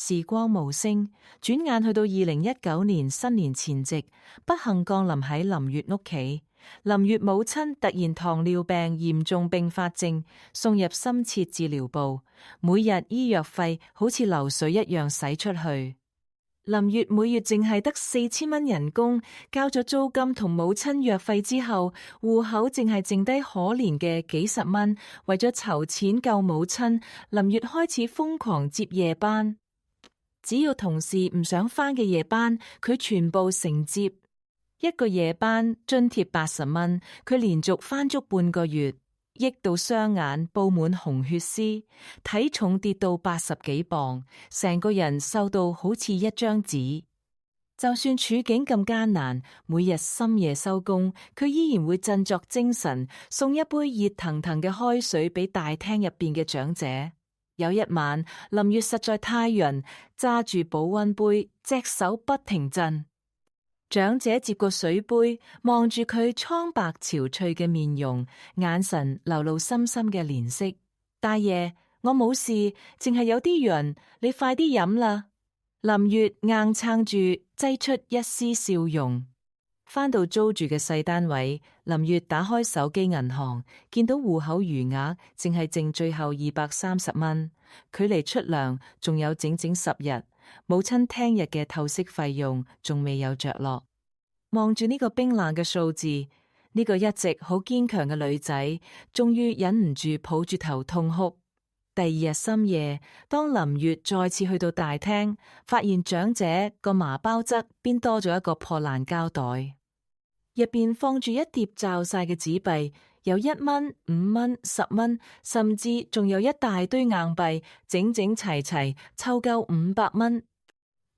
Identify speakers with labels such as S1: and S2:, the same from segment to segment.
S1: 時光無聲，轉眼去到2019年新年前夕，不幸降臨喺林月屋企。林月母親突然糖尿病嚴重併發症，送入深切治療部，每日醫藥費好似流水一樣使出去。林月每月淨係得4000蚊人工，交咗租金同母親藥費之後，戶口淨係剩低可憐嘅幾十蚊。為咗籌錢救母親，林月開始瘋狂接夜班，只要同事唔想返嘅夜班，佢全部承接。一個夜班津貼80蚊，佢連續返足半個月，益到雙眼布滿紅血絲，體重跌到80幾磅，成個人瘦到好似一張紙。就算處境咁艱難，每日深夜收工，佢依然會振作精神，送一杯熱騰騰嘅開水俾大廳入邊嘅長者。有一晚，林月實在太暈，揸住保溫杯，隻手不停震。長者接過水杯，望住佢蒼白憔悴嘅面容，眼神流露深深嘅憐惜。大爺，我冇事，淨係有啲暈，你快啲飲啦。林月硬撐住，擠出一絲笑容。返到租住嘅細單位，林月打開手機銀行，見到戶口餘額淨係剩最後230蚊，距離出糧仲有整整10日。母親聽日嘅透析費用仲未有着落，望住呢個冰冷嘅數字，呢個一直好堅強嘅女仔，終於忍唔住抱住頭痛哭。第二日深夜，當林月再次去到大廳，發現長者個麻包側邊多咗一個破爛膠袋，入邊放住一疊罩晒嘅紙幣，有1蚊、5蚊、10蚊，甚至仲有一大堆硬幣，整整齊齊湊夠500蚊。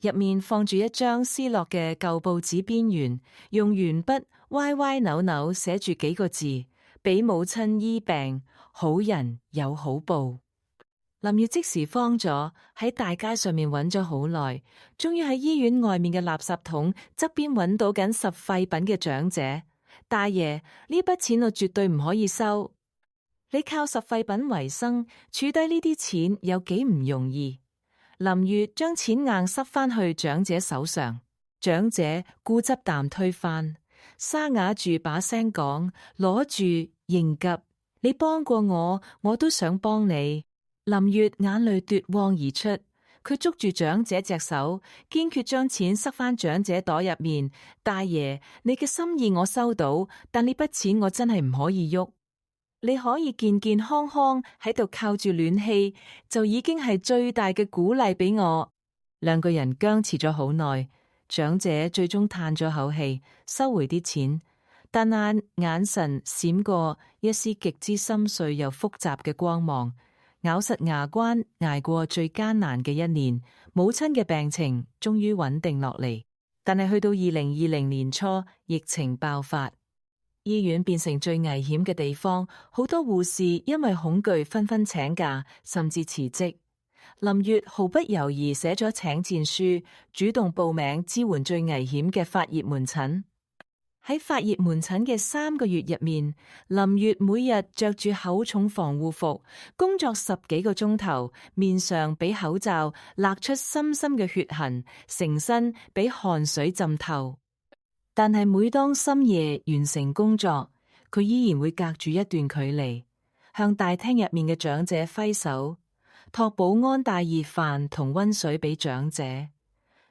S1: 入面放住一張撕落嘅舊報紙邊緣，用鉛筆歪歪扭扭寫住幾個字：俾母親醫病，好人有好報。林月即時慌咗，喺大街上面揾咗好耐，終於喺醫院外面嘅垃圾桶側邊揾到緊拾廢品嘅長者。大爺，呢筆錢我絕對唔可以收，你靠拾廢品為生，儲低呢啲錢有幾唔容易。林月將錢硬塞翻去長者手上，長者固執啖推翻，沙啞住把聲講：攞住應急，你幫過我，我都想幫你。林月眼淚奪眶而出，佢捉住長者隻手，堅決將錢塞翻長者袋入面。大爺，你嘅心意我收到，但呢筆錢我真係唔可以喐。你可以健健康康喺度靠住暖氣，就已經係最大嘅鼓勵俾我。兩個人僵持咗好耐，長者最終嘆咗口氣，收回啲錢，但眼神閃過一絲極之深邃又複雜嘅光芒。咬實牙關捱過最艱難嘅一年，母親嘅病情終於穩定落嚟。但係去到2020年初，疫情爆發，醫院變成最危險嘅地方，好多護士因為恐懼紛紛請假，甚至辭職。林月毫不猶豫寫咗請戰書，主動報名支援最危險嘅發熱門診。喺發熱門診嘅3個月入面，林月每日着住厚重防護服，工作10幾個鐘頭，面上俾口罩勒出深深嘅血痕，成身俾汗水浸透。但係每當深夜完成工作，佢依然會隔住一段距離，向大廳入面嘅長者揮手，託保安帶熱飯同溫水俾長者。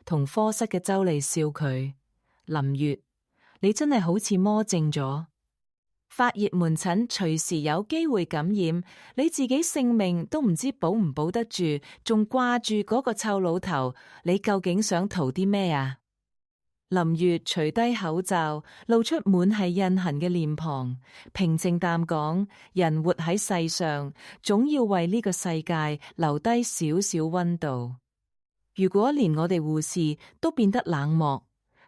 S1: 同科室嘅周麗笑佢：林月，你真係好似魔怔咗。發熱門診隨時有機會感染，你自己性命都唔知保唔保得住，仲掛住嗰個臭老頭，你究竟想圖啲咩啊？林月除低口罩，露出滿係印痕嘅臉龐，平靜淡講：人活喺世上，總要為呢個世界留低少少溫度。如果連我哋護士都變得冷漠，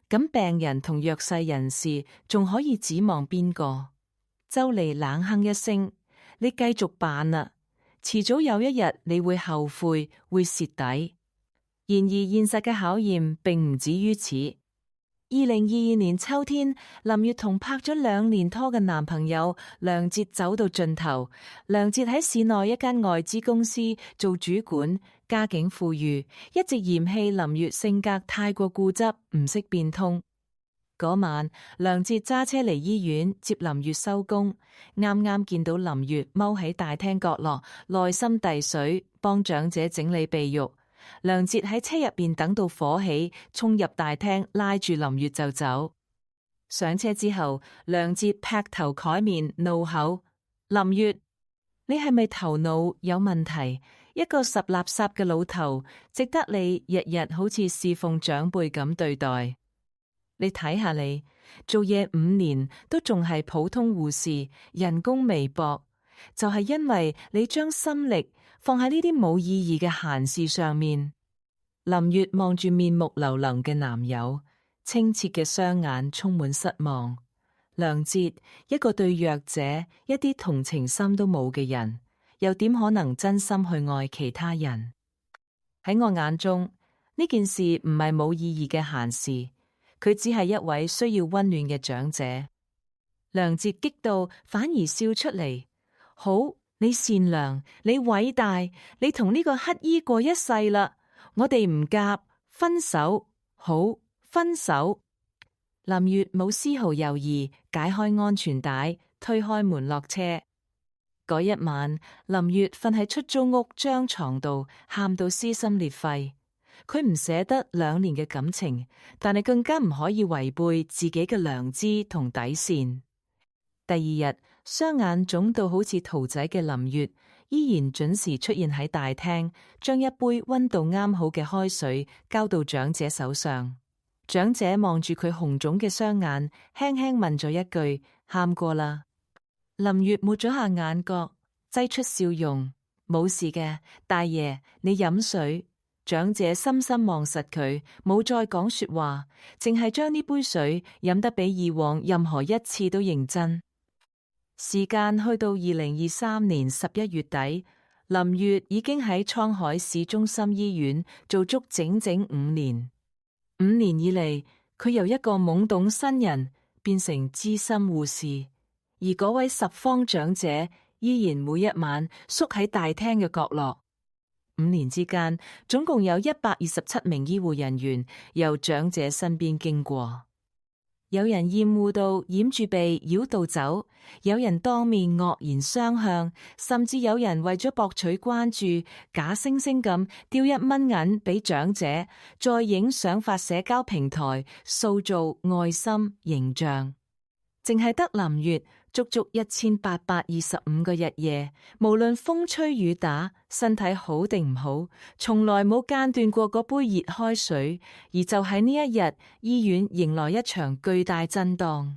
S1: 咁病人同弱勢人士仲可以指望邊個？周麗冷哼一聲：你繼續扮啦，遲早有一日你會後悔，會蝕底。然而現實嘅考驗並唔止於此。2022年秋天，林月同拍咗2年拖嘅男朋友梁哲走到盡頭。梁哲喺市內一間外資公司做主管，家境富裕，一直嫌棄林月性格太過固執，唔識變通。嗰晚，梁哲揸車嚟醫院接林月收工，啱啱見到林月踎喺大廳角落，耐心遞水，幫長者整理鼻浴。梁哲喺車入邊等到火起，衝入大廳拉住林月就走。上車之後，梁哲劈頭蓋面怒吼：林月，你係咪頭腦有問題？一個拾垃圾嘅老頭，值得你日日好似侍奉長輩咁對待？你睇下你，做嘢5年都仲係普通護士，人工微薄，就係因為你將心力放喺呢啲冇意義嘅閒事上面。林月望住面目流穢嘅男友，清澈嘅雙眼充滿失望。梁哲，一個對弱者一啲同情心都冇嘅人，又點可能真心去愛其他人？喺我眼中，呢件事唔係冇意義嘅閒事，佢只係一位需要溫暖嘅長者。梁哲激到反而笑出嚟：好，你善良，你偉大，你同呢個乞衣過一世啦，我哋唔夾，分手。好，分手。林月冇絲毫猶豫，解開安全帶，推開門落車。嗰一晚，林月瞓喺出租屋張床度，喊到撕心裂肺。佢唔捨得2年嘅感情，但係更加唔可以違背自己嘅良知同底線。第二日，雙眼腫到好似兔仔嘅林月，依然準時出現喺大廳，將一杯溫度啱好嘅開水交到長者手上。長者望住佢紅腫嘅雙眼，輕輕問咗一句：喊過啦？林月抹咗下眼角，擠出笑容：冇事嘅，大爺，你飲水。長者深深望實佢，冇再講說話，淨係將呢杯水飲得比以往任何一次都認真。時間去到2023年11月底，林月已經喺滄海市中心醫院做足整整5年。5年以嚟，佢由一個懵懂新人變成資深護士，而嗰位拾荒長者依然每一晚縮喺大廳嘅角落。5年之間，總共有127名醫護人員由長者身邊經過。有人厭惡到掩住鼻繞道走，有人當面惡言相向，甚至有人為咗博取關注，假惺惺咁丟1蚊銀俾長者，再影相發社交平台，塑造愛心形象。淨係得林月足足1825個日夜，無論風吹雨打，身體好定唔好，從來冇間斷過嗰杯熱開水。而就喺呢一日，醫院迎來一場巨大震盪。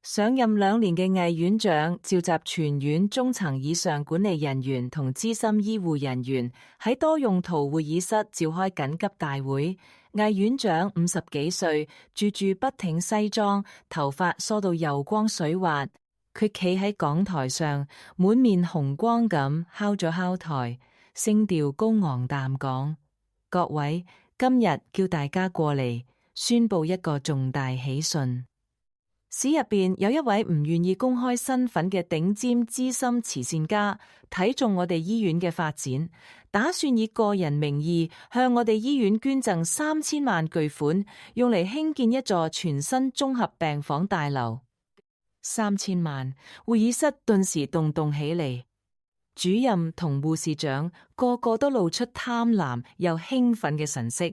S1: 上任2年嘅魏院長召集全院中層以上管理人員同資深醫護人員喺多用途會議室召開緊急大會。魏院長50幾歲，住筆挺西裝，頭髮梳到油光水滑。佢企喺講台上，滿面紅光咁敲咗敲台，聲調高昂淡講：各位，今日叫大家過嚟宣佈一個重大喜訊。市入邊有一位唔願意公開身份嘅頂尖資深慈善家，睇中我哋醫院嘅發展，打算以個人名義向我哋醫院捐贈3000萬巨款，用嚟興建一座全新綜合病房大樓。3000萬，會議室頓時動動起嚟，主任同護士長個個都露出貪婪又興奮嘅神色。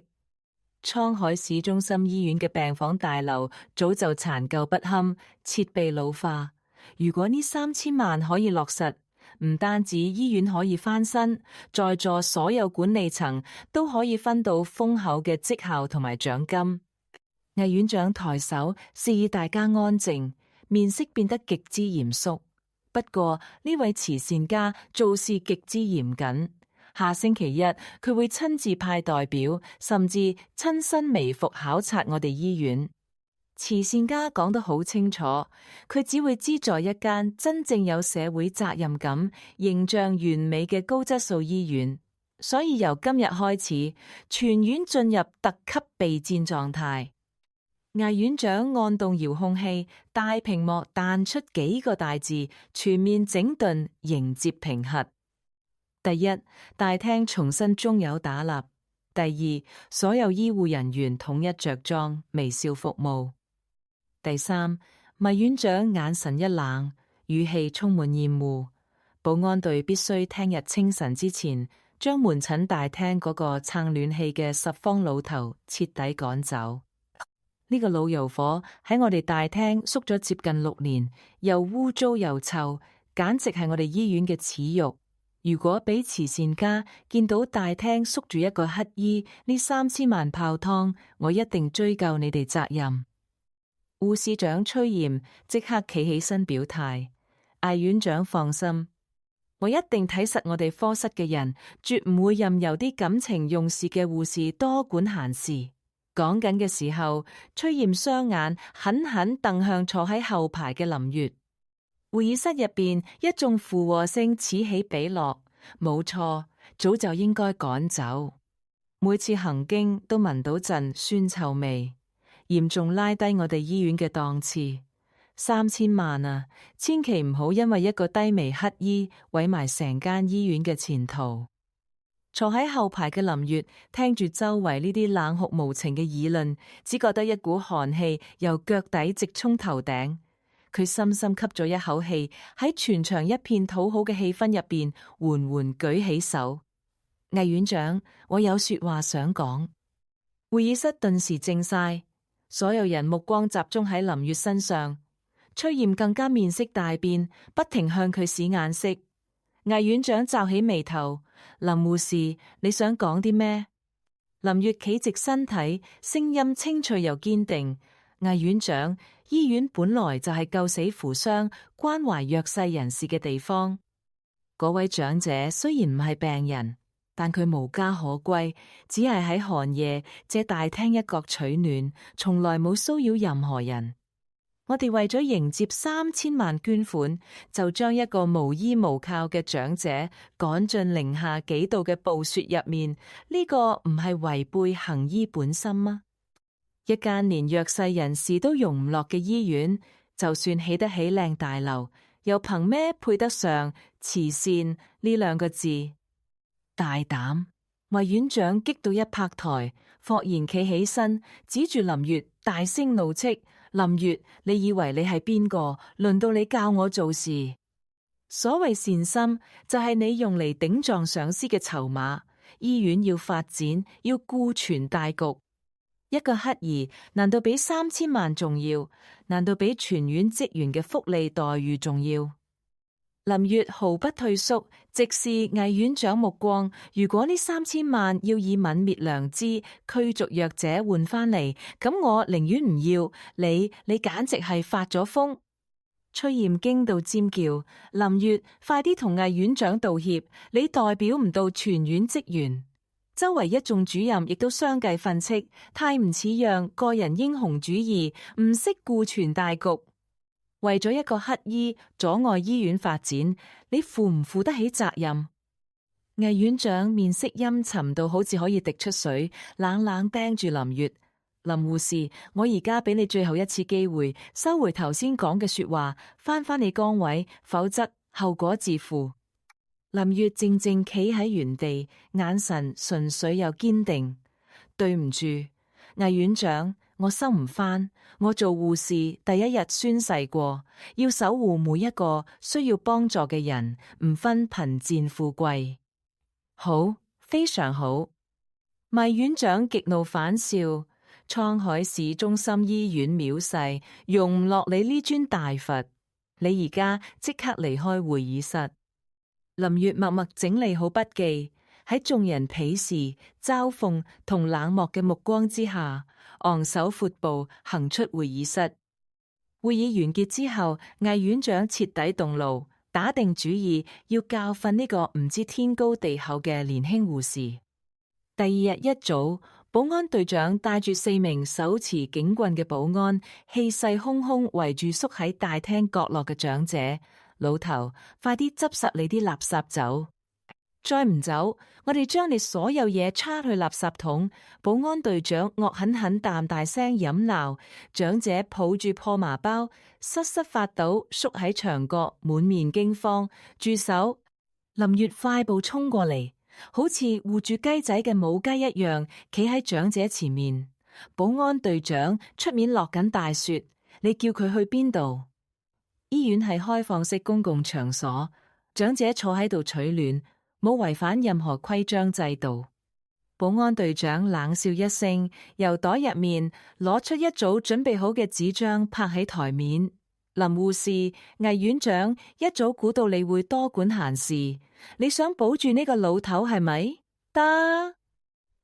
S1: 滄海市中心醫院嘅病房大樓早就殘舊不堪，設備老化。如果呢3000萬可以落實，唔單止醫院可以翻新，在座所有管理層都可以分到豐厚嘅績效同埋獎金。魏院長抬手示意大家安靜，面色變得極之嚴肅。不過呢位慈善家做事極之嚴謹。下星期一，佢會親自派代表，甚至親身微服考察我哋醫院。慈善家講得好清楚，佢只會資助一間真正有社會責任感、形象完美嘅高質素醫院。所以由今日開始，全院進入特級備戰狀態。魏院長按動遙控器，大屏幕彈出幾個大字：全面整頓，迎接評核。第一，大廳重新中友打蠟。第二，所有醫護人員統一着裝，微笑服務。第三，魏院長眼神一冷，語氣充滿厭惡。保安隊必須聽日清晨之前，將門診大廳嗰個撐暖氣嘅拾荒老頭徹底趕走。呢個老油火喺我哋大廳縮咗接近6年，又污糟又臭，簡直係我哋醫院嘅恥辱。如果俾慈善家見到大廳縮住一個乞衣，呢3000萬泡湯，我一定追究你哋責任。護士長崔艷即刻企起身表態：魏院長放心，我一定睇實我哋科室嘅人，絕唔會任由啲感情用事嘅護士多管閒事。講緊嘅時候，崔艷雙眼狠狠瞪向坐喺後排嘅林月。會議室入邊，一眾附和聲此起彼落。冇錯，早就應該趕走。每次行經都聞到陣酸臭味，嚴重拉低我哋醫院嘅檔次。3000萬啊，千祈唔好因為一個低微乞衣毀埋成間醫院嘅前途。坐喺後排嘅林月聽住周圍呢啲冷酷無情嘅議論，只覺得一股寒氣由腳底直衝頭頂。佢深深吸咗一口氣，喺全場一片討好嘅氣氛入邊，緩緩舉起手。魏院長，我有說話想講。會議室頓時靜晒，所有人目光集中喺林月身上。崔艷更加面色大變，不停向佢使眼色。魏院長皺起眉頭：林護士，你想講啲咩？林月企直身體，聲音清脆又堅定：魏院長，醫院本來就係救死扶傷、關懷弱勢人士嘅地方。嗰位長者雖然唔係病人，但佢無家可歸，只係喺寒夜借大廳一角取暖，從來冇騷擾任何人。我哋為咗迎接3000萬捐款，就將一個無依無靠嘅長者趕進零下幾度嘅暴雪入面，呢個唔係違背行醫本心嗎？一間連弱勢人士都容唔落嘅醫院，就算起得起靚大樓，又憑咩配得上慈善呢2個字？大膽！魏院長激到一拍台，霍然企起身，指住林月大聲怒斥：林月，你以為你係邊個？輪到你教我做事？所謂善心，就係你用嚟頂撞上司嘅籌碼。醫院要發展，要顧全大局。一個乞兒，難道比3000萬重要？難道比全院職員嘅福利待遇重要？林月毫不退縮，直視魏院長目光。如果呢3000萬要以泯滅良知、驅逐弱者換翻嚟，咁我寧願唔要。你簡直係發咗瘋！崔艷驚到尖叫：林月，快啲同魏院長道歉！你代表唔到全院職員。周圍一眾主任亦都相繼訓斥：太唔似樣，個人英雄主義，唔識顧全大局。為咗一個乞衣阻礙醫院發展，你負唔負得起責任？魏院長面色陰沉到好似可以滴出水，冷冷盯住林月。林護士，我而家俾你最後一次機會，收回頭先講嘅說話，翻返你崗位，否則後果自負。林月靜靜企喺原地，眼神純粹又堅定。對唔住，魏院長，我收唔返。我做護士第一日宣誓過，要守護每一個需要幫助嘅人，唔分貧賤富貴。好，非常好。魏院長極怒反笑：滄海市中心醫院藐視，容唔落你呢尊大佛。你而家即刻離開會議室。林月默默整理好筆記，喺眾人鄙視、嘲諷同冷漠嘅目光之下，昂首闊步行出會議室。會議完結之後，魏院長徹底動怒，打定主意要教訓呢個唔知天高地厚嘅年輕護士。第2日一早，保安隊長帶住4名手持警棍嘅保安，氣勢洶洶圍住縮喺大廳角落嘅長者。老頭，快啲執實你啲垃圾走！再唔走，我哋將你所有嘢叉去垃圾桶。保安隊長惡狠狠大聲飲鬧，長者抱住破麻包，瑟瑟發抖，縮喺牆角，滿面驚慌。住手！林月快步衝過嚟，好似護住雞仔嘅母雞一樣，企喺長者前面。保安隊長，出面落緊大雪，你叫佢去邊度？醫院係開放式公共場所，長者坐喺度取暖，冇違反任何規章制度。保安隊長冷笑一聲，由袋入面攞出一組準備好嘅紙張，拍喺台面。林護士、魏院長，一早估到你會多管閒事，你想保住呢個老頭係咪？得，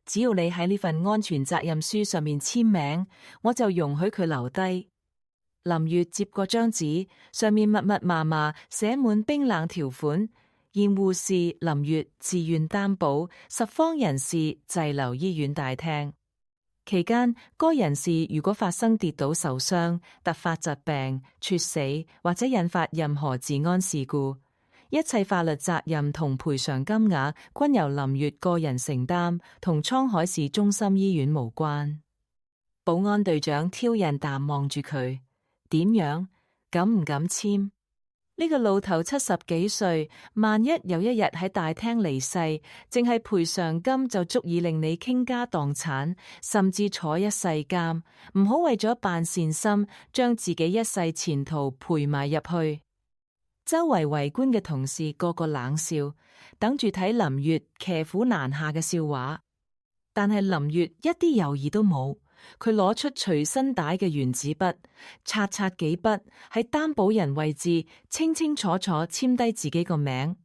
S1: 只要你喺呢份安全責任書上面簽名，我就容許佢留低。林月接過張紙，上面密密麻麻寫滿冰冷條款，驗護士林月自願擔保10方人士滯留醫院大廳。期間，該人士如果發生跌倒受傷、突發疾病、猝死或者引發任何治安事故，一切法律責任同賠償金額均由林月個人承擔，同滄海市中心醫院無關。保安隊長挑釁淡望住佢，點樣？敢唔敢簽？呢個老頭70幾歲，萬一有一日喺大廳離世，淨係賠償金就足以令你傾家蕩產，甚至坐一世監。唔好為咗扮善心，將自己一世前途賠埋入去。周圍圍觀嘅同事個個冷笑，等住睇林月騎虎難下嘅笑話。但係林月一啲猶豫都冇。佢攞出隨身帶嘅原子筆，擦幾筆喺擔保人位置，清清楚楚簽低自己個名。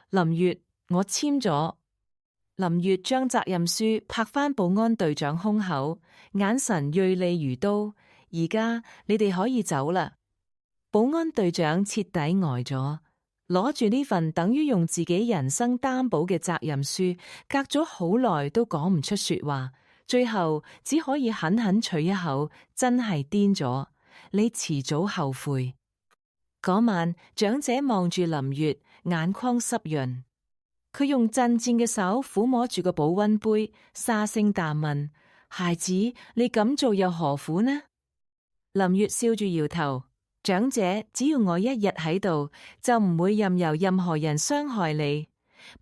S1: 林月，我簽咗。林月將責任書拍返保安隊長胸口，眼神銳利如刀。而家你哋可以走啦。保安隊長徹底呆咗，攞住呢份等於用自己人生擔保嘅責任書，隔咗好耐都講唔出說話。最後只可以狠狠取一口，真係癲咗，你遲早後悔。嗰晚，長者望住林月，眼眶濕潤。佢用震顫嘅手撫摸住個保溫杯，沙聲淡問：孩子，你咁做又何苦呢？林月笑住搖頭：長者，只要我一日喺度，就唔會任由任何人傷害你。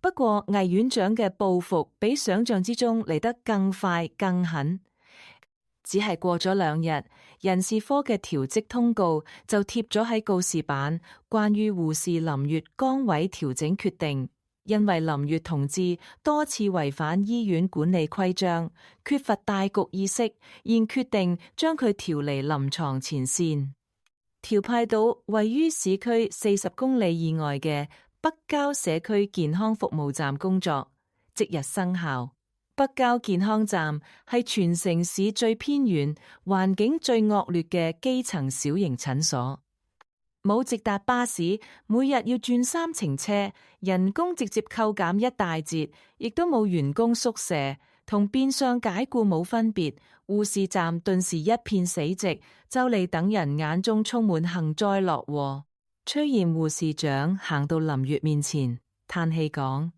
S1: 不過魏院長嘅報復比想象之中嚟得更快更狠，只係過咗2日，人事科嘅調職通告就貼咗喺告示板，關於護士林月崗位調整決定。因為林月同志多次違反醫院管理規章，缺乏大局意識，現決定將佢調離臨床前線，調派到位於市區40公里以外嘅北郊社區健康服務站工作，即日生效。北郊健康站係全城市最偏遠、環境最惡劣嘅基層小型診所，冇直達巴士，每日要轉3程車，人工直接扣減1大截，亦都冇員工宿舍，同變相解雇冇分別。護士站頓時一片死寂，就嚟等人眼中充滿幸災樂禍。崔艷護士長行到林月面前，嘆氣講：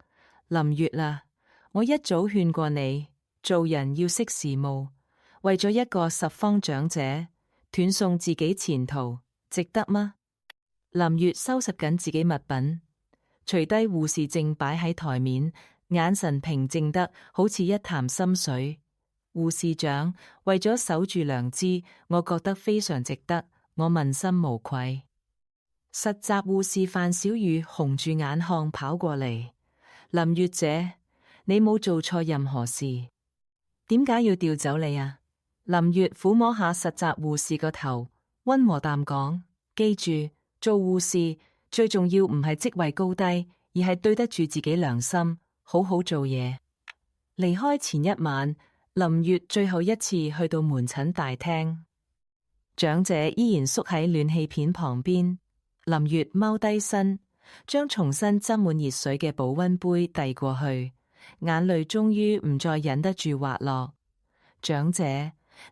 S1: 林月啊，我一早勸過你，做人要識時務，為咗一個10方長者，斷送自己前途，值得嗎？林月收拾緊自己物品，除低護士證擺喺台面，眼神平靜得好似一潭深水。護士長，為咗守住良知，我覺得非常值得，我問心無愧。實習護士范小雨紅住眼眶跑過嚟：林月姐，你冇做錯任何事，點解要調走你啊？林月撫摸下實習護士個頭，溫和淡講：記住，做護士最重要唔係職位高低，而係對得住自己良心，好好做嘢。離開前一晚，林月最後一次去到門診大廳，長者依然縮喺暖氣片旁邊。林月踎低身，將重新斟滿熱水嘅保溫杯遞過去，眼淚終於唔再忍得住滑落。長者，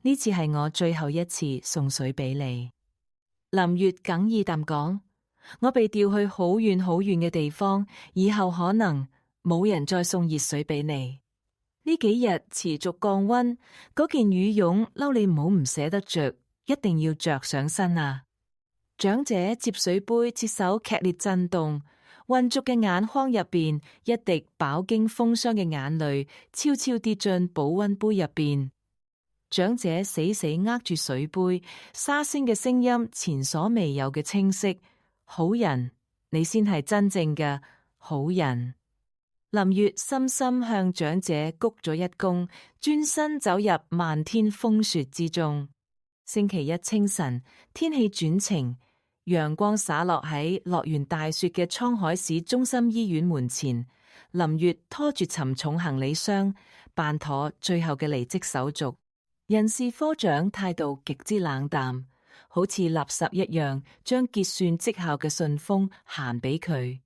S1: 呢次係我最後一次送水俾你。林月哽咽淡講：我被調去好遠好遠嘅地方，以後可能冇人再送熱水俾你。呢幾日持續降溫，嗰件羽絨嬲你唔好唔捨得着，一定要着上身啊！長者接水杯，切手劇烈震動，渾濁嘅眼眶入邊，一滴飽經風霜嘅眼淚悄悄跌進保溫杯入邊。長者死死握住水杯，沙聲嘅聲音前所未有嘅清晰。好人，你先係真正嘅好人。林月深深向長者鞠咗一躬，轉身走入漫天風雪之中。星期一清晨，天氣轉晴，陽光灑落喺落完大雪嘅滄海市中心醫院門前。林月拖住沉重行李箱，辦妥最後嘅離職手續。人事科長態度極之冷淡，好似垃圾一樣，將結算績效嘅信封閒俾佢。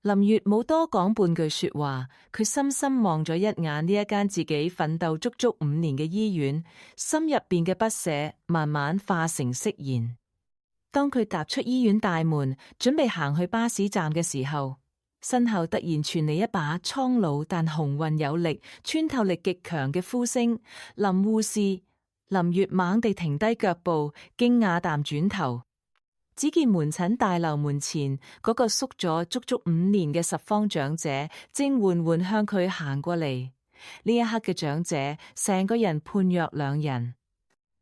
S1: 林月冇多講半句說話，佢深深望咗一眼呢一間自己奮鬥足足5年嘅醫院，心入邊嘅不捨慢慢化成釋然。當佢踏出醫院大門，準備行去巴士站嘅時候，身後突然傳嚟一把蒼老但雄渾有力、穿透力極強嘅呼聲：林護士。林月猛地停低腳步，驚訝啖轉頭。只見門診大樓門前嗰個縮咗足足5年嘅拾荒長者，正緩緩向佢行過嚟。呢一刻嘅長者，成個人判若兩人。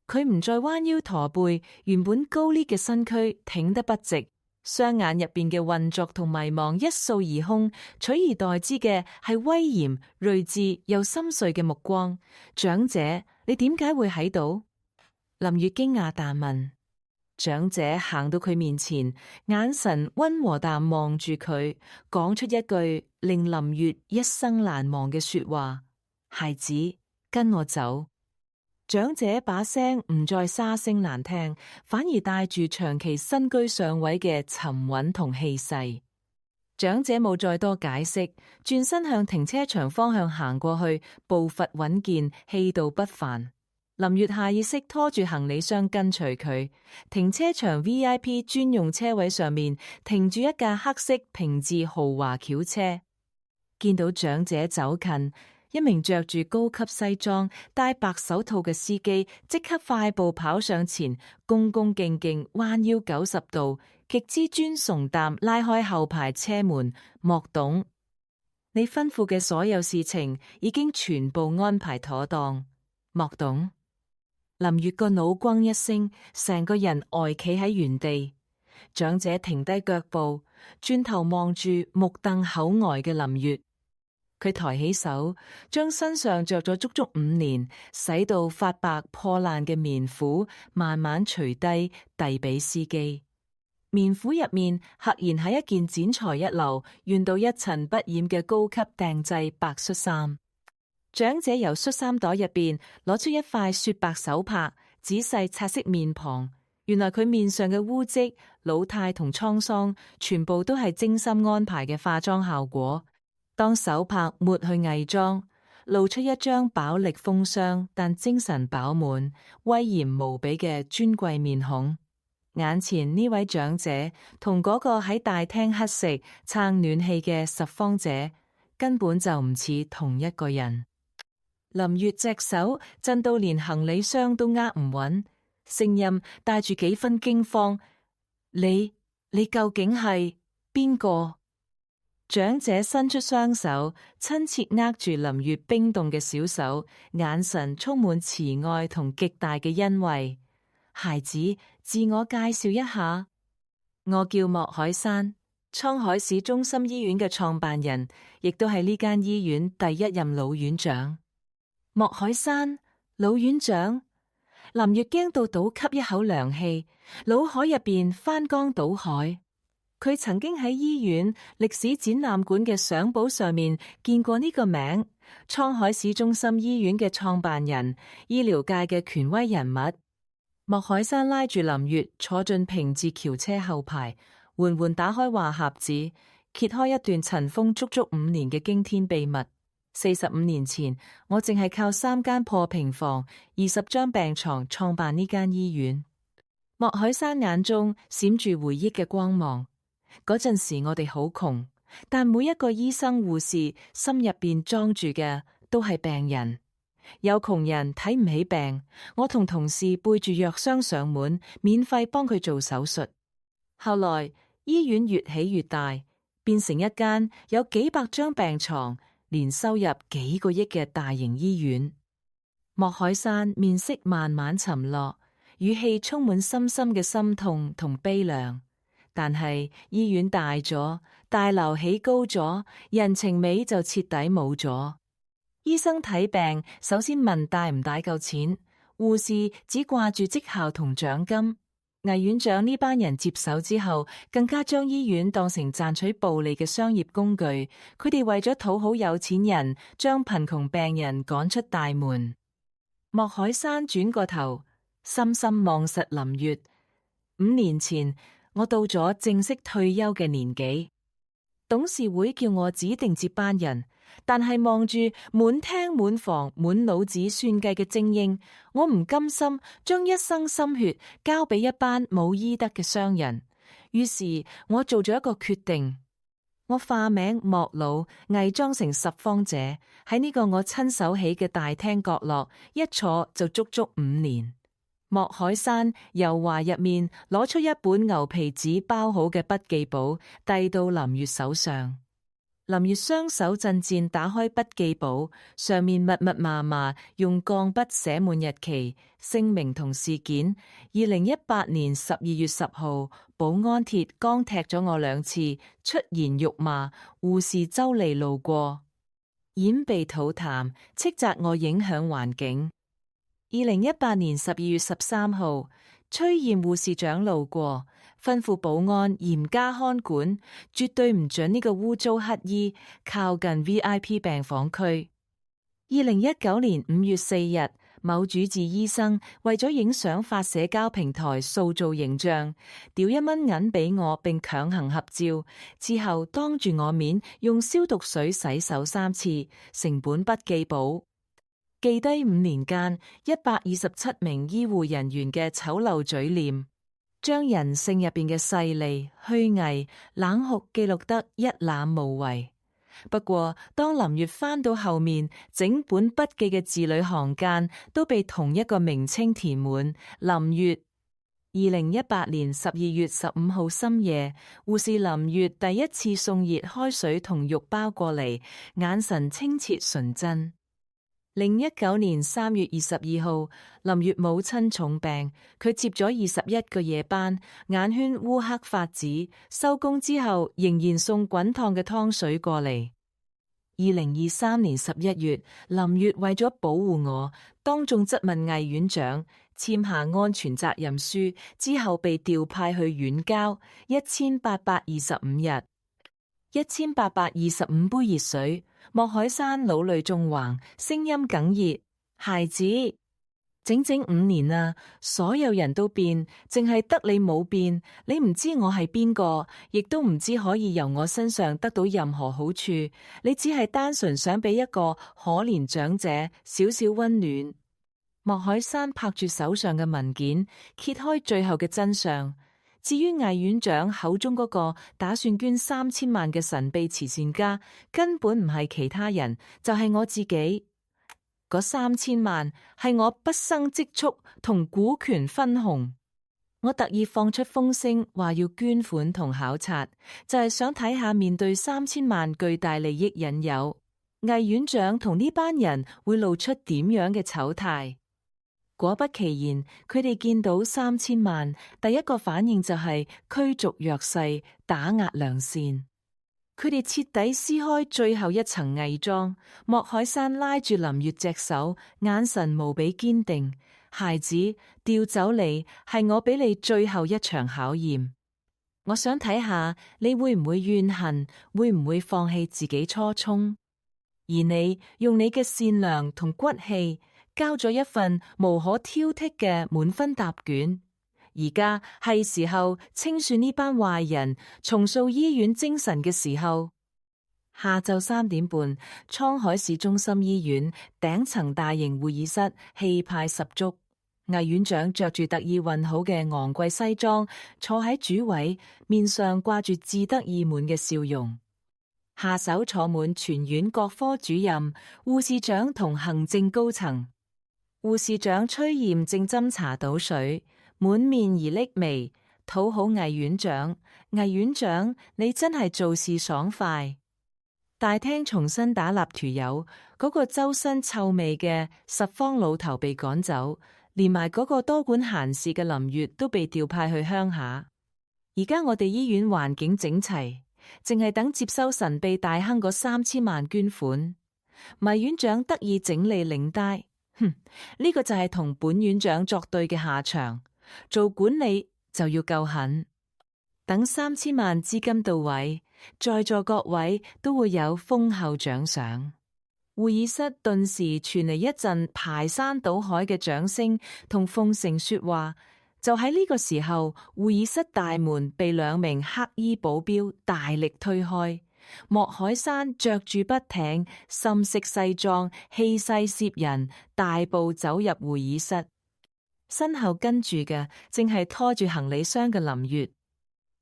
S1: 佢唔再彎腰駝背，原本高呢嘅身軀挺得不直，雙眼入邊嘅渾濁同迷茫一掃而空，取而代之嘅係威嚴、睿智又深邃嘅目光。長者，你點解會喺度？林月驚訝但問。長者行到佢面前，眼神溫和但望住佢，講出一句令林月一生難忘嘅說話：孩子，跟我走。長者把聲唔再沙聲難聽，反而帶住長期身居上位嘅沉穩同氣勢。長者冇再多解釋，轉身向停車場方向行過去，步伐穩健，氣度不凡。林月下意識拖住行李箱跟隨佢。停車場 VIP 專用車位上面停住一架黑色平治豪華轎車。見到長者走近，一名着住高級西裝、戴白手套嘅司機即刻快步跑上前，恭恭敬敬彎腰90度，極之尊崇淡拉開後排車門。莫董，你吩咐嘅所有事情已經全部安排妥當。莫董。林月個腦轟一聲，成個人呆企喺原地。長者停低腳步，轉頭望住目瞪口呆嘅林月。佢抬起手，將身上着咗足足5年、洗到發白破爛嘅棉褲慢慢除低，遞俾司機。棉褲入面赫然係一件剪裁一流、熨到一塵不染嘅高級訂製白恤衫。長者由恤衫袋入邊攞出一塊雪白手帕，仔細擦拭面龐。原來佢面上嘅污漬、老態同滄桑，全部都係精心安排嘅化妝效果。當手帕抹去偽裝，露出一張飽歷風霜但精神飽滿、威嚴無比嘅尊貴面孔。眼前呢位長者同嗰個喺大廳乞食撐暖氣嘅拾荒者，根本就唔似同一個人。林月隻手震到連行李箱都握唔穩，聲音帶住幾分驚慌：你究竟係邊個？長者伸出雙手，親切握住林月冰凍嘅小手，眼神充滿慈愛同極大嘅欣慰。孩子，自我介紹一下，我叫莫海山，滄海市中心醫院嘅創辦人，亦都係呢間醫院第1任老院長。莫海山，老院長。林月驚到倒吸一口涼氣，腦海入邊翻江倒海。佢曾經喺醫院歷史展覽館嘅相簿上面見過呢個名，滄海市中心醫院嘅創辦人，醫療界嘅權威人物。莫海山拉住林月坐進平治轎車後排，緩緩打開話匣子，揭開一段塵封足足5年嘅驚天秘密。45年前，我淨係靠3間破平房、20張病床創辦呢間醫院。莫海山眼中閃住回憶嘅光芒。嗰陣時我哋好窮，但每一個醫生護士心入邊裝住嘅都係病人。有窮人睇唔起病，我同同事背住藥箱上門，免費幫佢做手術。後來醫院越起越大，變成一間有幾百張病床，年收入幾個億嘅大型醫院。莫海山面色慢慢沉落，語氣充滿深深嘅心痛同悲涼。但係醫院大咗，大樓起高咗，人情味就徹底冇咗。醫生睇病，首先問帶唔帶夠錢，護士只掛住績效同獎金。魏院長呢班人接手之後，更加將醫院當成賺取暴利嘅商業工具。佢哋為咗討好有錢人，將貧窮病人趕出大門。莫海山轉過頭，深深望實林月。5年前，我到咗正式退休嘅年紀，董事會叫我指定接班人。但係望住滿廳滿房滿腦子算計嘅精英，我唔甘心將一生心血交俾一班冇醫德嘅商人。於是我做咗一個決定，我化名莫老，偽裝成拾荒者，喺呢個我親手起嘅大廳角落一坐就足足5年。莫海山由懷入面攞出一本牛皮紙包好嘅筆記簿，遞到林月手上。林月雙手震顫，打開筆記簿，上面密密麻麻用鋼筆寫滿日期、姓名同事件。2018年12月10號，保安鐵剛踢咗我2次，出言辱罵，護士周麗路過，掩鼻吐痰，斥責我影響環境。2018年12月13號，崔艷護士長路過，吩咐保安嚴加看管，絕對唔准呢個污糟乞衣靠近 VIP 病房區。2019年5月4日，某主治醫生為咗影相發社交平台塑造形象，掉1蚊銀俾我，並強行合照，之後當住我面用消毒水洗手3次，成本筆記簿記低5年間127名醫護人員嘅醜陋嘴臉，將人性入邊嘅勢利、虛偽、冷酷記錄得一覽無遺。不過，當林月翻到後面，整本筆記嘅字裏行間都被同一個名稱填滿。林月。2018年12月15號深夜，護士林月第一次送熱開水同肉包過嚟，眼神清澈純真。2019年3月22號，林月母親重病，佢接咗21個夜班，眼圈烏黑發紫，收工之後仍然送滾燙嘅湯水過嚟。2023年11月，林月為咗保護我，當眾質問魏院長，簽下安全責任書之後被調派去遠郊1825日，1825杯熱水。莫海山老淚縱橫，聲音哽咽：孩子，整整5年啦，所有人都變，淨係得你冇變。你唔知我係邊個，亦都唔知可以由我身上得到任何好處。你只係單純想俾一個可憐長者少少溫暖。莫海山拍住手上嘅文件，揭開最後嘅真相。至於魏院長口中嗰個打算捐3000萬嘅神秘慈善家，根本唔係其他人，就係我自己。嗰3000萬係我畢生積蓄同股權分紅。我特意放出風聲，話要捐款同考察，就係想睇下面對3000萬巨大利益引誘，魏院長同呢班人會露出點樣嘅醜態。果不其然，佢哋見到3000萬，第一個反應就係驅逐弱勢，打壓良善。佢哋徹底撕開最後一層偽裝。莫海山拉住林月隻手，眼神無比堅定。孩子，調走你係我俾你最後一場考驗。我想睇下你會唔會怨恨，會唔會放棄自己初衷。而你用你嘅善良同骨氣，交咗一份無可挑剔嘅滿分答卷，而家係時候清算呢班壞人，重塑醫院精神嘅時候。下晝3點半，滄海市中心醫院頂層大型會議室氣派十足，魏院長着住特意運好嘅昂貴西裝，坐喺主位，面上掛住志得意滿嘅笑容。下手坐滿全院各科主任、護士長同行政高層。護士長崔艷正斟茶倒水，滿面而溺眉，討好魏院長。魏院長，你真係做事爽快。大廳重新打立塗油，嗰個周身臭味嘅拾荒老頭被趕走，連埋嗰個多管閒事嘅林月都被調派去鄉下。而家我哋醫院環境整齊，淨係等接收神秘大亨嗰3000萬捐款。魏院長得意整理領帶，呢個就係同本院長作對嘅下場。做管理就要夠狠，等3000萬資金到位，在座各位都會有豐厚獎賞。會議室頓時傳嚟一陣排山倒海嘅掌聲同奉承說話。就喺呢個時候，會議室大門被2名黑衣保鏢大力推開。莫海山着住筆挺、深色西裝，氣勢攝人，大步走入會議室。身後跟住嘅正係拖住行李箱嘅林月。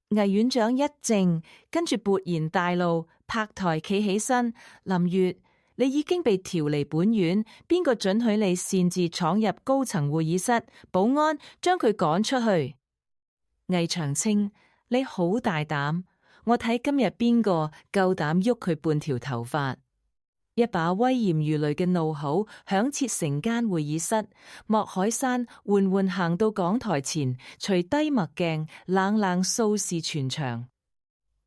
S1: 魏院長一靜，跟住勃然大怒，拍台企起身。林月，你已經被調離本院，邊個准許你擅自闖入高層會議室？保安將佢趕出去。魏長青，你好大膽，我睇今日邊個夠膽喐佢半條頭髮。一把威嚴如雷嘅怒吼響徹成間會議室。莫海山緩緩行到講台前，除低墨鏡，冷冷掃視全場。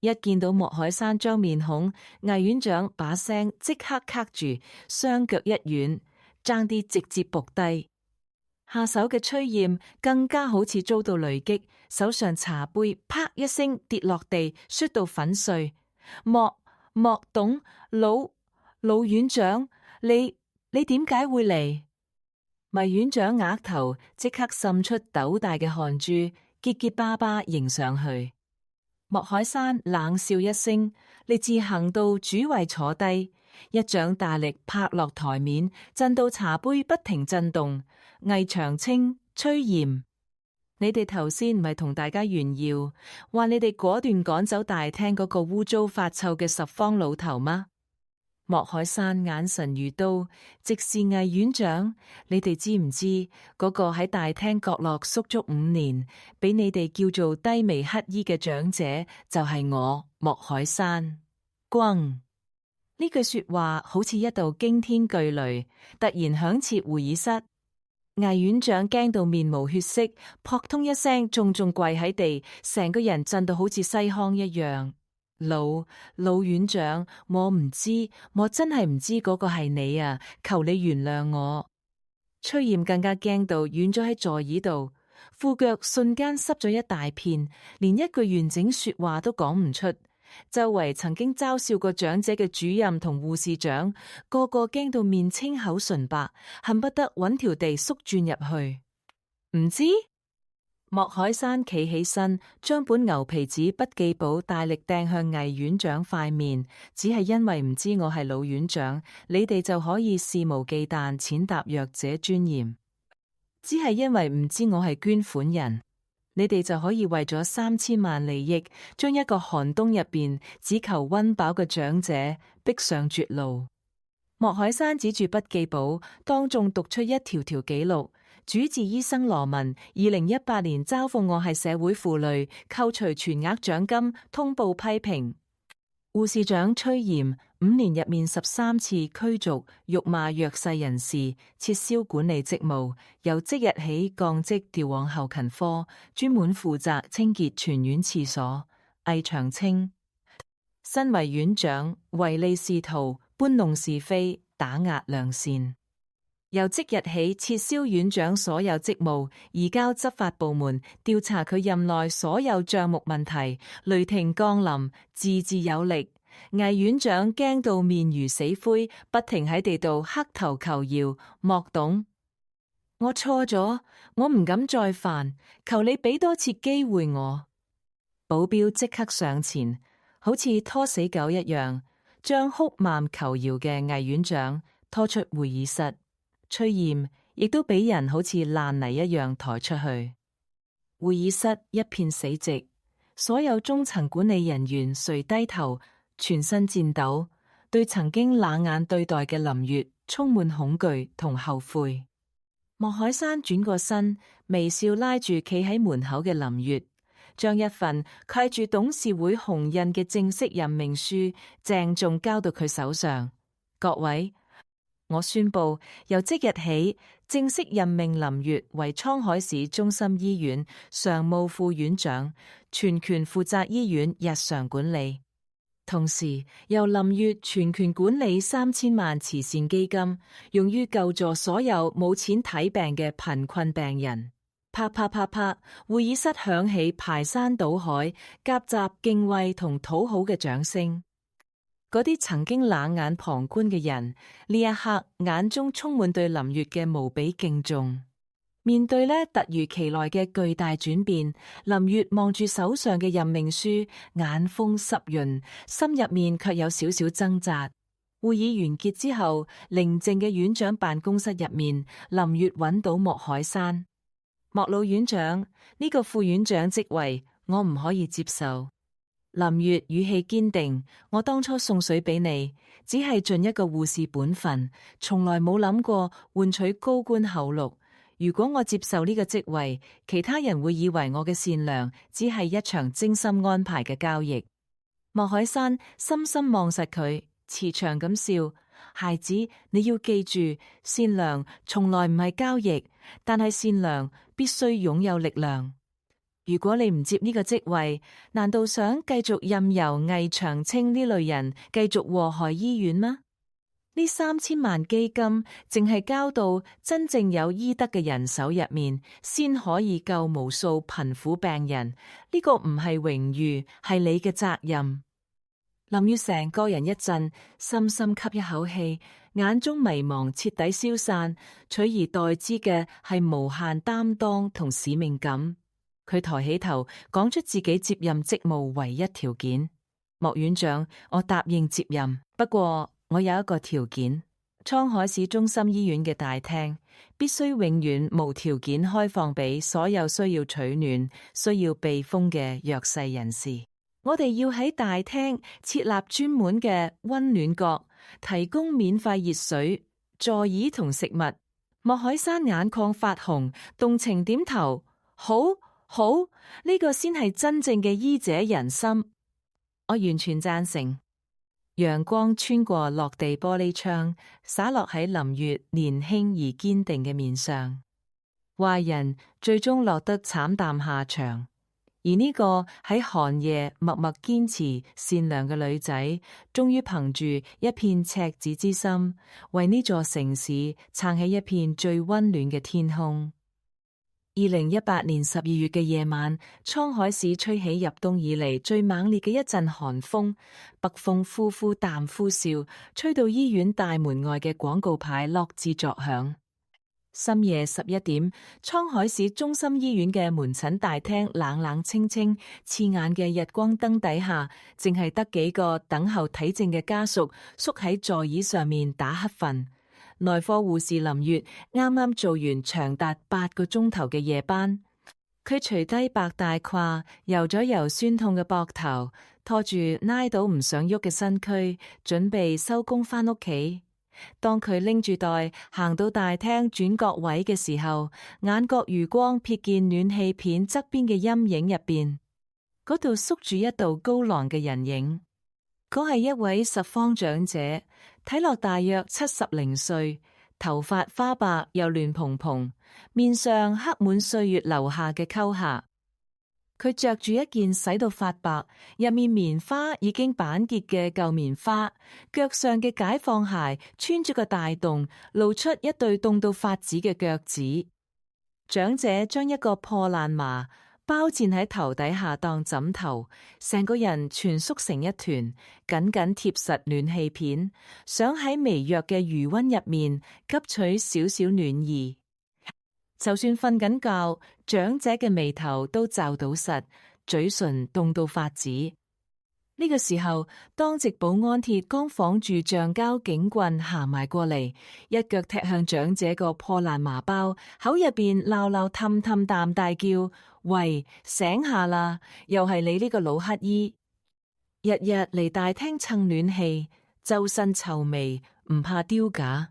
S1: 一見到莫海山張面孔，魏院長把聲即刻卡住，雙腳一軟，爭啲直接仆低。下手嘅崔艷更加好似遭到雷擊，手上茶杯啪一聲跌落地，摔到粉碎。莫董老院長，你點解會嚟？魏院長額頭即刻滲出斗大嘅汗珠，結結巴巴迎上去。莫海山冷笑一聲，你自行到主位坐低，一掌大力拍落台面，震到茶杯不停震動。魏長青、崔艷，你哋頭先唔係同大家炫耀，話你哋果斷趕走大廳嗰個污糟發臭嘅拾荒老頭嗎？莫海山眼神如刀，直視魏院長，你哋知唔知嗰個喺大廳角落縮足5年，俾你哋叫做低眉乞衣嘅長者，就係我莫海山。轟！呢句說話好似一道驚天巨雷，突然響徹會議室。魏院長驚到面無血色，撲通一聲重跪喺地，成個人震到好似西康一樣。老院長，我唔知，我真係唔知嗰個係你啊！求你原諒我。崔艷更加驚到軟咗喺座椅度，褲腳瞬間濕咗一大片，連一句完整說話都講唔出。周圍曾經嘲笑過長者嘅主任同護士長，個個驚到面青口唇白，恨不得揾條地縮轉入去。唔知？莫海山企起身，將本牛皮紙筆記簿大力掟向魏院長塊面，只係因為唔知我係老院長，你哋就可以肆無忌憚踐踏弱者尊嚴；只係因為唔知我係捐款人，你哋就可以為咗3000萬利益，將一個寒冬入邊只求溫飽嘅長者逼上絕路。莫海山指住筆記簿，當眾讀出一條條記錄。主治醫生羅文2018年嘲諷我係社會負累，扣除全額獎金，通報批評。護士長崔艷5年入面13次驅逐、辱罵弱勢人士，撤銷管理職務，由即日起降職調往後勤科，專門負責清潔全院廁所。魏長青，身為院長，唯利是圖，搬弄是非，打壓良善。由即日起撤銷院長所有職務，移交執法部門調查佢任內所有賬目問題。雷霆降臨，字字有力。魏院長驚到面如死灰，不停喺地度磕頭求饒。莫董，我錯咗，我唔敢再犯，求你俾多次機會我。保鏢即刻上前，好似拖死狗一樣，將哭罵求饒嘅魏院長拖出會議室。崔艷亦都俾人好似爛泥一樣抬出去。會議室一片死寂，所有中層管理人員垂低頭，全身顫抖，對曾經冷眼對待嘅林月充滿恐懼同後悔。莫海山轉過身，微笑拉住企喺門口嘅林月，將一份蓋住董事會紅印嘅正式任命書鄭重交到佢手上。各位，我宣布，由即日起正式任命林月為滄海市中心醫院常務副院長，全權負責醫院日常管理。同時，由林月全權管理3000萬慈善基金，用於救助所有冇錢睇病嘅貧困病人。啪啪啪啪，會議室響起排山倒海、夾雜敬畏同討好嘅掌聲。嗰啲曾經冷眼旁觀嘅人，呢一刻眼中充滿對林月嘅無比敬重。面對呢突如其來嘅巨大轉變，林月望住手上嘅任命書，眼豐濕潤，心入面卻有少少掙扎。會議完結之後，寧靜嘅院長辦公室入面，林月揾到莫海山。莫老院長，呢個副院長職位我唔可以接受。林月語氣堅定，我當初送水俾你，只係盡一個護士本分，從來冇諗過換取高官厚祿。如果我接受呢個職位，其他人會以為我嘅善良只係一場精心安排嘅交易。莫海山深深望實佢，慈祥咁笑：孩子，你要記住，善良從來唔係交易，但係善良必須擁有力量。如果你唔接呢個職位，難道想繼續任由魏長青呢類人繼續禍害醫院嗎？呢3000萬基金淨係交到真正有醫德嘅人手入面，先可以救無數貧苦病人。呢個唔係榮譽，係你嘅責任。林月成個人一震，深深吸一口氣，眼中迷茫徹底消散，取而代之嘅係無限擔當同使命感。佢抬起頭，講出自己接任職務唯一條件：莫院長，我答應接任，不過我有一個條件，滄海市中心醫院嘅大廳必須永遠無條件開放俾所有需要取暖、需要避風嘅弱勢人士。我哋要喺大廳設立專門嘅溫暖角，提供免費熱水、座椅同食物。莫海山眼眶發紅，動情點頭：好，好，呢個先係真正嘅醫者仁心。我完全贊成。陽光穿過落地玻璃窗，灑落喺林月年輕而堅定嘅面上。壞人最終落得慘淡下場，而呢個喺寒夜默默堅持善良嘅女仔，終於憑住一片赤子之心，為呢座城市撐起一片最溫暖嘅天空。2018年12月嘅夜晚，滄海市吹起入冬以嚟最猛烈嘅一陣寒風，北風呼呼淡呼嘯，吹到醫院大門外嘅廣告牌落至作響。深夜11點，滄海市中心醫院嘅門診大廳冷冷清清，刺眼嘅日光燈底下，淨係得幾個等候睇症嘅家屬縮喺座椅上面打瞌瞓。內科護士林月啱啱做完長達8個鐘頭嘅夜班，佢除低白大褂，揉咗揉酸痛嘅膊頭，拖住拉到唔想喐嘅身軀，準備收工返屋企。當佢拎住袋行到大廳轉角位嘅時候，眼角餘光瞥見暖氣片側邊嘅陰影入邊，嗰度縮住一道高朗嘅人影。嗰係一位拾荒長者，睇落大約70零歲，頭髮花白又亂蓬蓬，面上黑滿歲月留下嘅溝瑕。佢着住一件洗到發白、入面棉花已經板結嘅舊棉花，腳上嘅解放鞋穿咗個大洞，露出一對凍到發紫嘅腳趾。長者將一個破爛麻包墊喺頭底下當枕頭，成個人蜷縮成一團，緊緊貼實暖氣片，想喺微弱嘅餘溫入面吸取少少暖意。就算瞓緊覺，長者嘅眉頭都皺到實，嘴唇凍到發紫。呢個時候，當值保安鐵剛綁住橡膠警棍行埋過嚟，一腳踢向長者個破爛麻包，口入邊鬧鬧氹氹啖大叫：喂，醒下啦！又係你呢個老乞衣！日日嚟大廳蹭暖氣，周身臭味，唔怕丟架。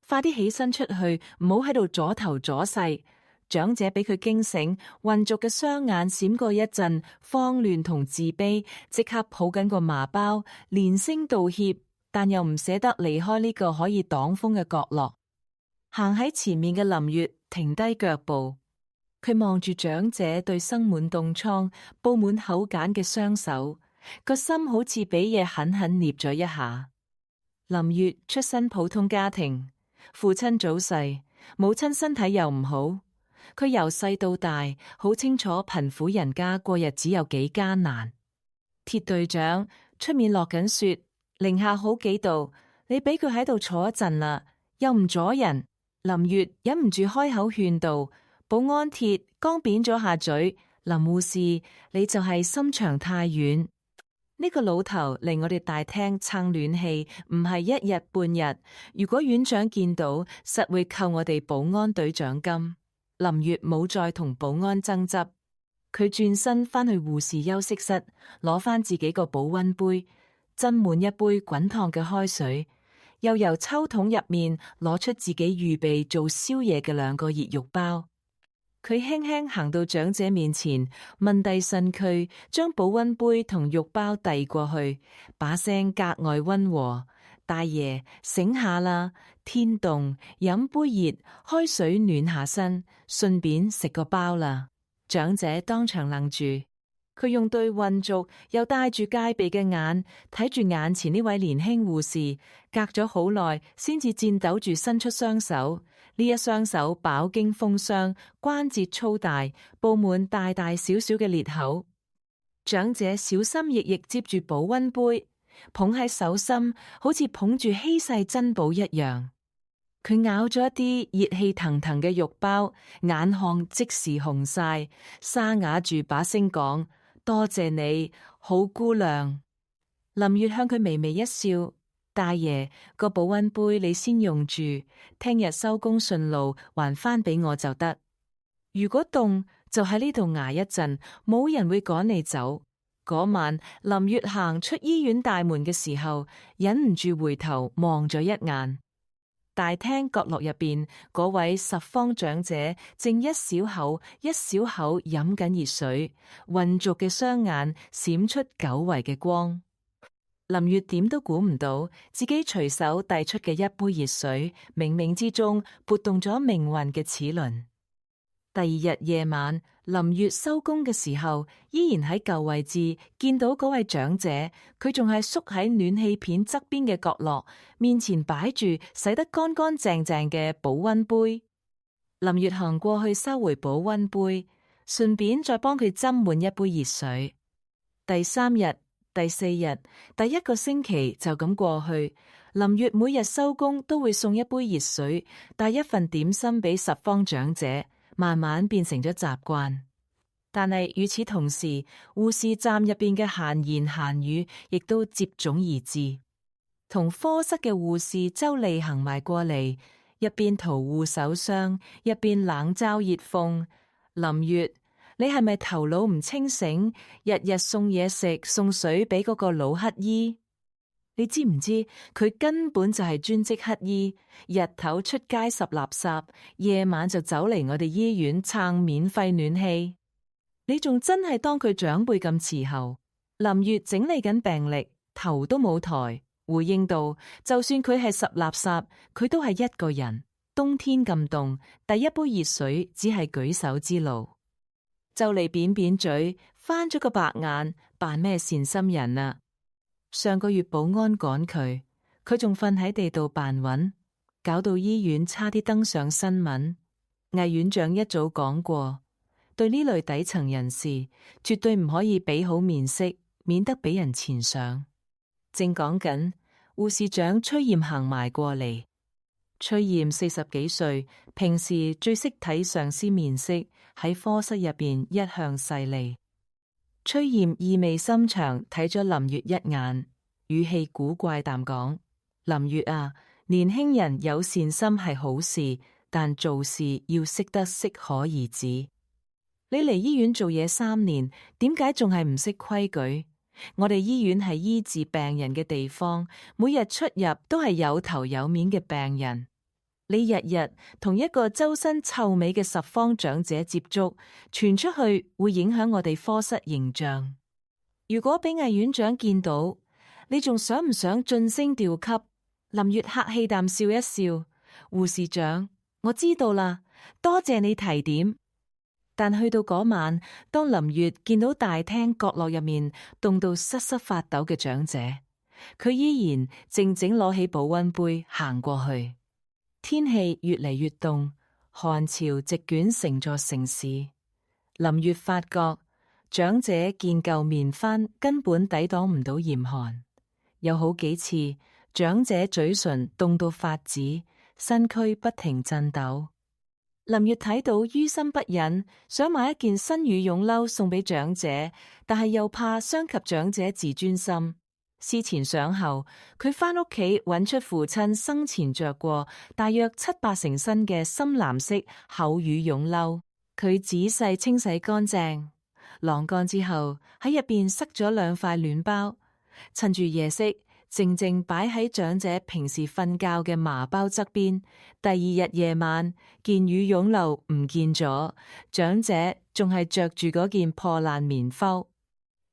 S1: 快啲起身出去，唔好喺度阻頭阻勢。長者俾佢驚醒，渾濁嘅雙眼閃過一陣慌亂同自卑，即刻抱緊個麻包，連聲道歉，但又唔捨得離開呢個可以擋風嘅角落。行喺前面嘅林月停低腳步，佢望住長者對生滿凍瘡、布滿口繭嘅雙手，個心好似俾嘢狠狠捏咗一下。林月出身普通家庭，父親早逝，母親身體又唔好。佢由細到大，好清楚貧苦人家過日子有幾艱難。鐵隊長，出面落緊雪，零下好幾度，你俾佢喺度坐一陣啦，又唔阻人。林月忍唔住開口勸道。保安鐵剛扁咗下嘴，林護士，你就係心腸太軟。呢個老頭嚟我哋大廳撐暖氣，唔係一日半日。如果院長見到，實會扣我哋保安隊獎金。林月冇再同保安爭執，佢轉身返去護士休息室，攞返自己個保溫杯，斟滿一杯滾燙嘅開水，又由抽桶入面攞出自己預備做宵夜嘅2個熱肉包。佢輕輕行到長者面前，問低身軀，將保溫杯同肉包遞過去，把聲格外溫和。大爺，醒下啦，天凍，飲杯熱開水暖下身，順便食個包啦。長者當場愣住，佢用對渾濁又帶住戒備嘅眼睇住眼前呢位年輕護士，隔咗好耐，先至顫抖住伸出雙手。呢一雙手飽經風霜，關節粗大，布滿大大小小嘅裂口。長者小心翼翼接住保溫杯，捧喺手心，好似捧住稀世珍寶一樣。佢咬咗一啲熱氣騰騰嘅肉包，眼眶即時紅晒，沙啞住把聲講：多謝你，好姑娘。林月向佢微微一笑。大爺，個保溫杯你先用住，聽日收工順路還返俾我就得。如果凍就喺呢度挨一陣，冇人會趕你走。嗰晚林月行出醫院大門嘅時候，忍唔住回頭望咗一眼。大廳角落入邊，嗰位拾荒長者正一小口一小口飲緊熱水，渾濁嘅雙眼閃出久違嘅光。林月點都估唔到，自己隨手遞出嘅一杯熱水，冥冥之中撥動咗命運嘅齒輪。第二日夜晚，林月收工嘅時候，依然喺舊位置見到嗰位長者，佢仲係縮喺暖氣片側邊嘅角落，面前擺住洗得乾乾淨淨嘅保溫杯。林月行過去收回保溫杯，順便再幫佢斟滿一杯熱水。第3日、第4日、第1個星期就咁過去。林月每日收工都會送一杯熱水，帶一份點心俾拾荒長者，慢慢變成咗習慣。但係與此同時，護士站入邊嘅閒言閒語亦都接踵而至。同科室嘅護士周利行埋過嚟，一邊塗護手霜，一邊冷嘲熱諷：林月，你係咪頭腦唔清醒？日日送嘢食送水俾嗰個老乞衣，你知唔知佢根本就係專職乞衣，日頭出街拾垃圾，夜晚就走嚟我哋醫院撐免費暖氣。你仲真係當佢長輩咁伺候。林月整理緊病歷，頭都冇抬，回應道：就算佢係拾垃圾，佢都係一個人。冬天咁凍，第一杯熱水只係舉手之勞。就嚟扁扁嘴，翻咗個白眼，扮咩善心人啊？上個月保安趕佢，佢仲瞓喺地度扮暈，搞到醫院差啲登上新聞。魏院長一早講過，對呢類底層人士，絕對唔可以俾好面色，免得俾人纏上。正講緊，護士長崔艷行埋過嚟。崔艷40幾歲，平時最識睇上司面色，喺科室入邊一向勢利。崔艷意味深長睇咗林月一眼，語氣古怪淡講：林月啊，年輕人有善心係好事，但做事要識得適可而止。你嚟醫院做嘢3年，點解仲係唔識規矩？我哋醫院係醫治病人嘅地方，每日出入都係有頭有面嘅病人。你日日同一個周身臭味嘅拾荒長者接觸，傳出去會影響我哋科室形象。如果俾魏院長見到，你仲想唔想晉升調級？林月客氣啖笑一笑，護士長，我知道啦，多謝你提點。但去到嗰晚，當林月見到大廳角落入面凍到瑟瑟發抖嘅長者，佢依然靜靜攞起保溫杯行過去。天氣越嚟越凍，寒潮席捲成座城市。林月發覺長者見舊棉幡根本抵擋唔到嚴寒，有好幾次長者嘴唇凍到發紫，身軀不停顫抖。林月睇到於心不忍，想買一件新羽絨褸送俾長者，但係又怕傷及長者自尊心。思前想後，佢返屋企揾出父親生前着過大約7-8成新嘅深藍色厚羽絨褸，佢仔細清洗乾淨，晾乾之後喺入邊塞咗2塊暖包，趁住夜色靜靜擺喺長者平時瞓覺嘅麻包側邊。第2日夜晚，件羽絨褸唔見咗，長者仲係着住嗰件破爛棉褸。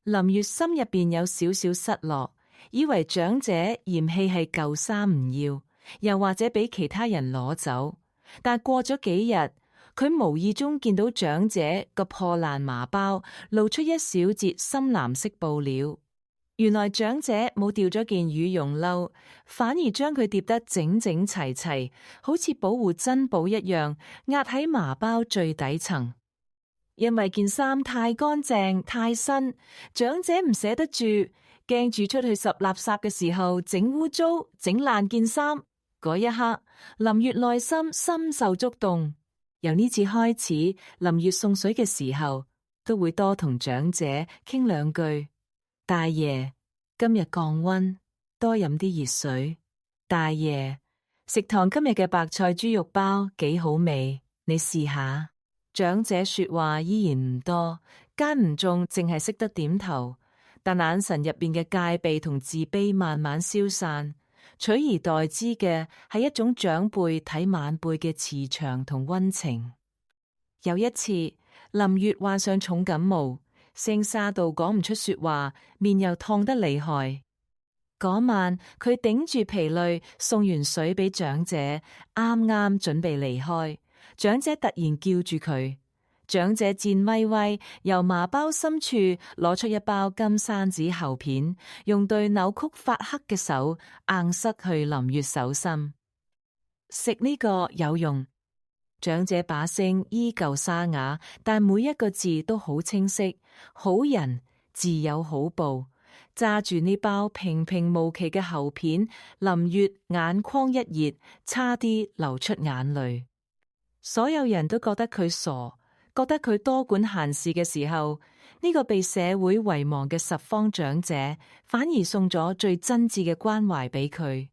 S1: 林月心入邊有少少失落，以為長者嫌棄係舊衫唔要，又或者俾其他人攞走。但過咗幾日，佢無意中見到長者個破爛麻包露出一小截深藍色布料。原來長者冇掉咗件羽絨褸，反而將佢疊得整整齊齊，好似保護珍寶一樣，壓喺麻包最底層。因為件衫太乾淨太新，長者唔捨得住，驚住出去拾垃圾嘅時候整污糟整爛件衫。嗰一刻，林月內心深受觸動。由呢次開始，林月送水嘅時候都會多同長者傾2句。大爺，今日降溫，多飲啲熱水。大爺，食堂今日嘅白菜豬肉包幾好味，你試下。長者說話依然唔多，間唔中淨係識得點頭，但眼神入邊嘅戒備同自卑慢慢消散，取而代之嘅係一種長輩睇晚輩嘅慈祥同溫情。有一次，林月患上重感冒，聲沙到講唔出說話，面又燙得厲害。嗰晚佢頂住疲累送完水俾長者，啱啱準備離開，長者突然叫住佢。長者戰巍巍由麻包深處攞出一包金山子喉片，用對扭曲發黑嘅手硬塞去林月手心。食呢個有用。長者把聲依舊沙啞，但每一個字都好清晰。好人自有好報。揸住呢包平平無奇嘅喉片，林月眼眶一熱，差啲流出眼淚。所有人都覺得佢傻，覺得佢多管閒事嘅時候，呢個被社會遺忘嘅拾荒長者，反而送咗最真摯嘅關懷俾佢。